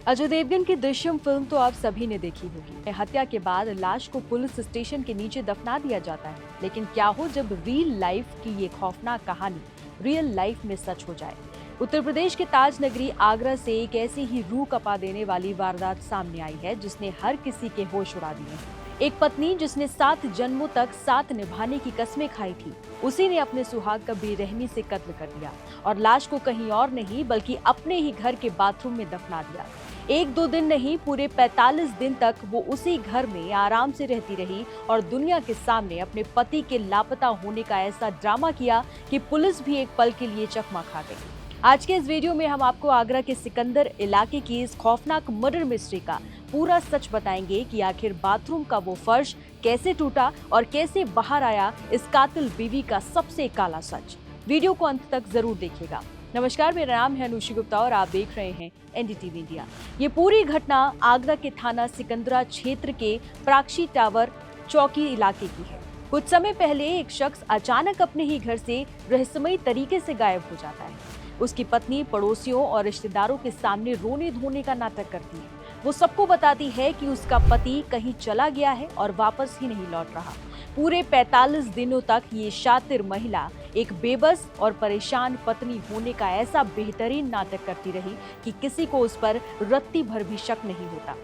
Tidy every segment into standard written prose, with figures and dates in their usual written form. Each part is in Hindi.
अजय देवगन की दृश्यम फिल्म तो आप सभी ने देखी होगी। हत्या के बाद लाश को पुलिस स्टेशन के नीचे दफना दिया जाता है, लेकिन क्या हो जब रियल लाइफ की ये खौफनाक कहानी रियल लाइफ में सच हो जाए। उत्तर प्रदेश के ताज नगरी आगरा से एक ऐसी ही रूह कपा देने वाली वारदात सामने आई है जिसने हर किसी के होश उड़ा दिए हैं। एक पत्नी जिसने 7 जन्मों तक साथ निभाने की कस्में खाई थी, उसी ने अपने सुहाग का बेरहमी से कत्ल कर दिया और लाश को कहीं और नहीं बल्कि अपने ही घर के बाथरूम में दफना दिया। 1-2 दिन नहीं, पूरे 45 दिन तक वो उसी घर में आराम से रहती रही और दुनिया के सामने अपने पति के लापता होने का ऐसा ड्रामा किया कि पुलिस भी एक पल के लिए चकमा खा गई। आज के इस वीडियो में हम आपको आगरा के सिकंदर इलाके की इस खौफनाक मर्डर मिस्ट्री का पूरा सच बताएंगे कि आखिर बाथरूम का वो फर्श कैसे टूटा और कैसे बाहर आया इस कातिल बीवी का सबसे काला सच। वीडियो को अंत तक जरूर देखिएगा। नमस्कार, मेरा नाम है अनुषी गुप्ता और आप देख रहे हैं एनडीटीवी इंडिया। ये पूरी घटना आगरा के थाना सिकंदरा क्षेत्र के प्राक्षी टावर चौकी इलाके की है। कुछ समय पहले एक शख्स अचानक अपने ही घर से रहस्यमयी तरीके से गायब हो जाता है। उसकी पत्नी पड़ोसियों और रिश्तेदारों के सामने रोने धोने का नाटक करती है। वो सबको बताती है कि उसका पति कहीं चला गया है और वापस ही नहीं लौट रहा। पूरे 45 दिनों तक ये शातिर महिला एक बेबस और परेशान पत्नी होने का ऐसा बेहतरीन नाटक करती रही कि किसी को उस पर रत्ती भर भी शक नहीं होता।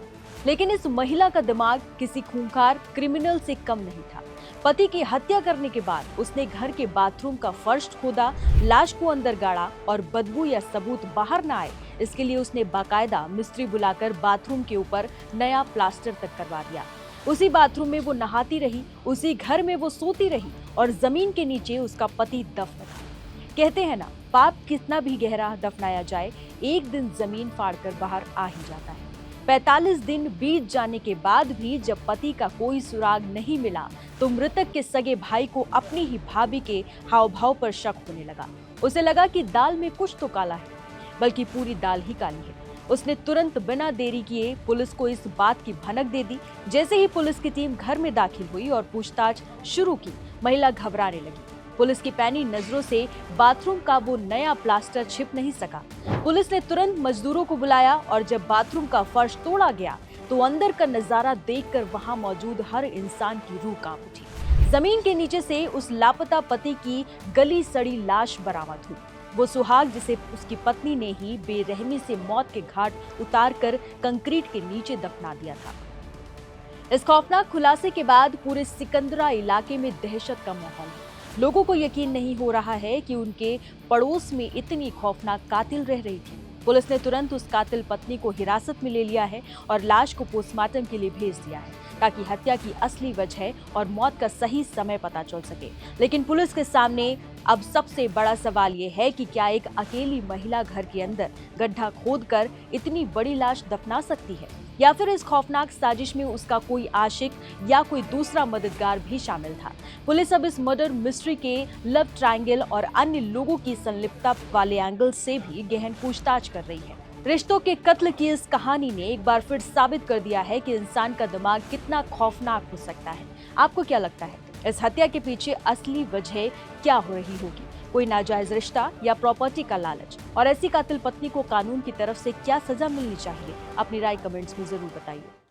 लेकिन इस महिला का दिमाग किसी खूंखार क्रिमिनल से कम नहीं था। पति की हत्या करने के बाद उसने घर के बाथरूम का फर्श खोदा, लाश को अंदर गाड़ा और बदबू या सबूत बाहर न आए, इसके लिए उसने बाकायदा मिस्त्री बुलाकर बाथरूम के ऊपर नया प्लास्टर तक करवा दिया। उसी बाथरूम में वो नहाती रही, उसी घर में वो सोती रही और जमीन के नीचे उसका पति दफन था। कहते हैं ना, पाप कितना भी गहरा दफनाया जाए, एक दिन जमीन फाड़कर बाहर आ ही जाता है। 45 दिन बीत जाने के बाद भी जब पति का कोई सुराग नहीं मिला तो मृतक के सगे भाई को अपनी ही भाभी के हाव भाव पर शक होने लगा। उसे लगा कि दाल में कुछ तो काला है, बल्कि पूरी दाल ही काली है। उसने तुरंत बिना देरी किए पुलिस को इस बात की भनक दे दी। जैसे ही पुलिस की टीम घर में दाखिल हुई और पूछताछ शुरू की, महिला घबराने लगी। पुलिस की पैनी नजरों से बाथरूम का वो नया प्लास्टर छिप नहीं सका। पुलिस ने तुरंत मजदूरों को बुलाया और जब बाथरूम का फर्श तोड़ा गया तो अंदर का नजारा देखकर वहां मौजूद हर इंसान की रूह कांप उठी। जमीन के नीचे से उस लापता पति की गली सड़ी लाश बरामद हुई। वो सुहाग जिसे उसकी पत्नी ने ही बेरहमी से मौत के घाट उतारकर कंक्रीट के नीचे दफना दिया था। इस खौफनाक खुलासे के बाद पूरे सिकंदरा इलाके में दहशत का माहौल है। लोगों को यकीन नहीं हो रहा है कि उनके पड़ोस में इतनी खौफनाक कातिल रह रही थी। पुलिस ने तुरंत उस कातिल पत्नी को हिरासत में ले लिया है और लाश को पोस्टमार्टम के लिए भेज दिया है ताकि हत्या की असली वजह और मौत का सही समय पता चल सके। लेकिन पुलिस के सामने अब सबसे बड़ा सवाल ये है कि क्या एक अकेली महिला घर के अंदर गड्ढा खोदकर इतनी बड़ी लाश दफना सकती है, या फिर इस खौफनाक साजिश में उसका कोई आशिक या कोई दूसरा मददगार भी शामिल था। पुलिस अब इस मर्डर मिस्ट्री के लव ट्रायंगल और अन्य लोगों की संलिप्तता वाले एंगल से भी गहन पूछताछ कर रही है। रिश्तों के कत्ल की इस कहानी ने एक बार फिर साबित कर दिया है कि इंसान का दिमाग कितना खौफनाक हो सकता है। आपको क्या लगता है, इस हत्या के पीछे असली वजह क्या हो रही होगी? कोई नाजायज रिश्ता या प्रॉपर्टी का लालच? और ऐसी कातिल पत्नी को कानून की तरफ से क्या सजा मिलनी चाहिए? अपनी राय कमेंट्स में जरूर बताइए।